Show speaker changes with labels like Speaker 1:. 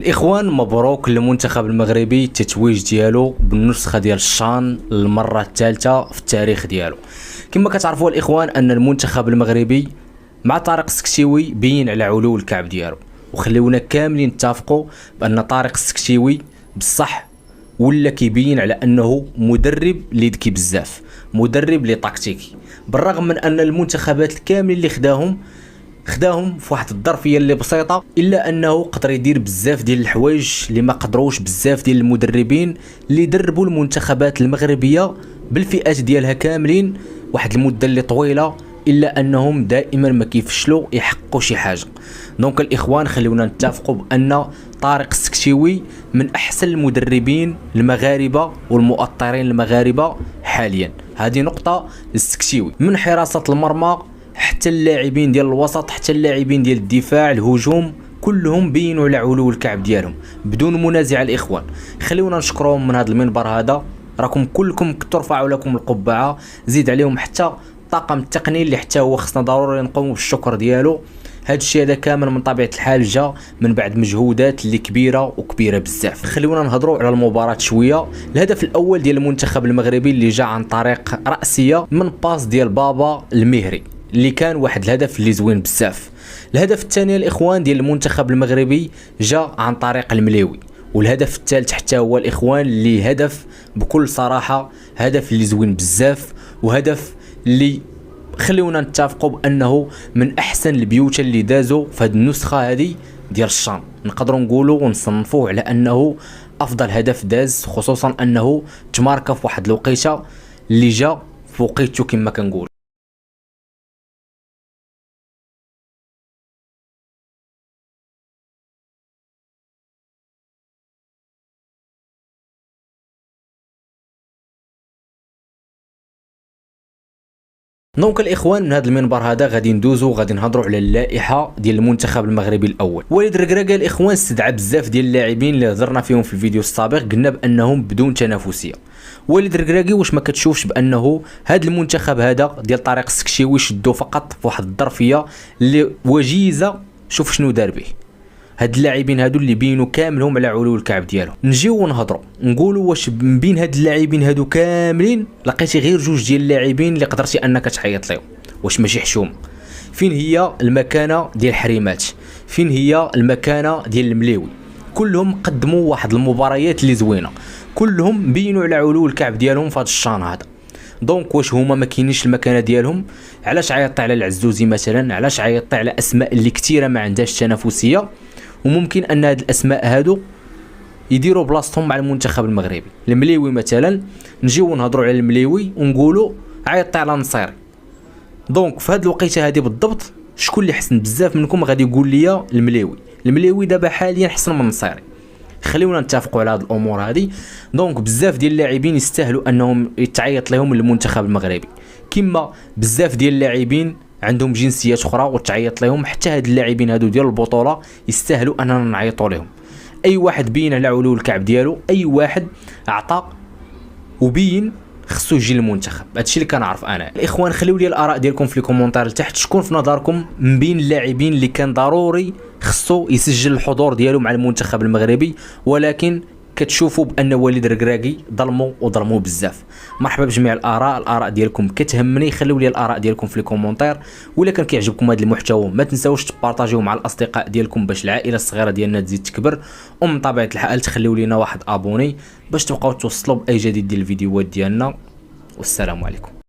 Speaker 1: الاخوان مبروك للمنتخب المغربي التتويج ديالو بالنسخه ديال الشان للمره الثالثه في التاريخ ديالو. كما كتعرفوا الاخوان ان المنتخب المغربي مع طارق السكشيوي بين على علو الكعب ديالو، وخليونا كاملين نتفقوا بان طارق السكشيوي بصح ولا كيبين على انه مدرب اللي ذكي بزاف، مدرب اللي تكتيكي، بالرغم من ان المنتخبات الكاملين اللي خداهم في واحد الظرفيه اللي بسيطه، الا انه قدر يدير بزاف ديال الحوايج اللي ما قدروش بزاف ديال المدربين اللي دربوا المنتخبات المغربيه بالفئات ديالها كاملين واحد المده اللي طويله، الا انهم دائما ما كيفشلوا يحققوا شي حاجه. دونك الاخوان خليونا نتفقوا بان طارق السكشيوي من احسن المدربين المغاربه والمؤطرين المغاربه حاليا. هذه نقطه للسكشيوي، من حراسه المرمى حتى اللاعبين ديال الوسط حتى اللاعبين ديال الدفاع الهجوم كلهم بينوا على علو الكعب ديالهم بدون منازع. الاخوان خليونا نشكرهم من هذا المنبر هذا، راكم كلكم ترفعوا لكم القبعه، زيد عليهم حتى الطاقم التقني اللي حتى هو خصنا ضروري نقوموا بالشكر ديالو. هذا الشيء هذا كامل من طبيعه الحال جا من بعد مجهودات اللي كبيره بزاف. خليونا نهضروا على المباراه شويه. الهدف الاول ديال المنتخب المغربي اللي جا عن طريق راسيه من باس ديال بابا المهري اللي كان واحد الهدف اللي زوين بزاف. الهدف الثاني الاخوان ديال المنتخب المغربي جا عن طريق المليوي، والهدف الثالث حتى هو الاخوان اللي هدف بكل صراحه هدف اللي زوين بزاف، وهدف اللي خليونا نتفقوا بانه من احسن البيوت اللي دازوا في هذه النسخه هذه ديال الشان. نقدروا نقولوا ونصنفوه على انه افضل هدف داز، خصوصا انه تماركا في واحد الوقيته اللي جا في وقيته كما كنقول. دونك الاخوان من هذا المنبر هذا غادي ندوزو غادي نهضروا على اللائحه ديال المنتخب المغربي الاول. وليد ركراكا الاخوان استدعى بزاف ديال اللاعبين اللي هضرنا فيهم في الفيديو السابق، قلنا بانهم بدون تنافسيه. وليد ركراكي واش ما كتشوفش بانه هذا المنتخب هذا ديال طارق السكشيوي شدو فقط في واحد الظرفيه اللي وجيزه؟ شوف شنو دار به هاد اللاعبين هادو اللي بينوا كاملهم على علو الكعب ديالهم. نجيو ونهضروا نقولوا واش من بين هاد اللاعبين هادو كاملين لقيتي غير جوج ديال اللاعبين اللي قدرتي انك تعيط لهم؟ واش ماشي حشومه؟ فين هي المكانه ديال حريمات؟ فين هي المكانه ديال المليوي؟ كلهم قدموا واحد المباريات اللي زوينه، كلهم بينوا على علو الكعب ديالهم في هذا الشان هذا. دونك واش هما ما كاينينش المكانه ديالهم؟ علاش عيطتي على العزوزي مثلا؟ علاش عيطتي على اسماء اللي كثيره ما عندهاش تنافسيه وممكن ان هاد الاسماء هادو يديروا بلاصتهم مع المنتخب المغربي؟ المليوي مثلا، نجيو نهضروا على المليوي ونقولوا عيطتي على نصيري. دونك في هاد الوقيته هذه بالضبط شكون اللي حسن بزاف منكم غادي يقول لي المليوي دابا حاليا حسن من نصيري. خليونا نتفقوا على هاد الامور هذه. دونك بزاف ديال اللاعبين يستاهلوا انهم يتعيط لهم المنتخب المغربي، كما بزاف ديال اللاعبين عندهم جنسيات اخرى وتعيط لهم. حتى هاد اللاعبين هادو ديال البطوله يستاهلوا اننا نعيطوا لهم. اي واحد بين على علو الكعب ديالو، اي واحد عطى وبين خصو يجي للمنتخب. هادشي اللي كنعرف انا. الاخوان خليو لي الاراء ديالكم في الكومونتير لتحت. شكون في نظركم من بين اللاعبين اللي كان ضروري خصو يسجل الحضور ديالو مع المنتخب المغربي ولكن كتشوفوا بان وليد ركراكي ظلموا بزاف؟ مرحبا بجميع الاراء ديالكم كتهمني. خليو لي الاراء ديالكم في الكومونتير. ولا كان كيعجبكم هذا المحتوى ما تنساوش تبارطاجيوه مع الاصدقاء ديالكم باش العائله الصغيره ديالنا تزيد تكبر، ومن طبيعه الحال تخليو لينا واحد ابوني باش تبقاو توصلوا باي جديد ديال الفيديوهات ديالنا. والسلام عليكم.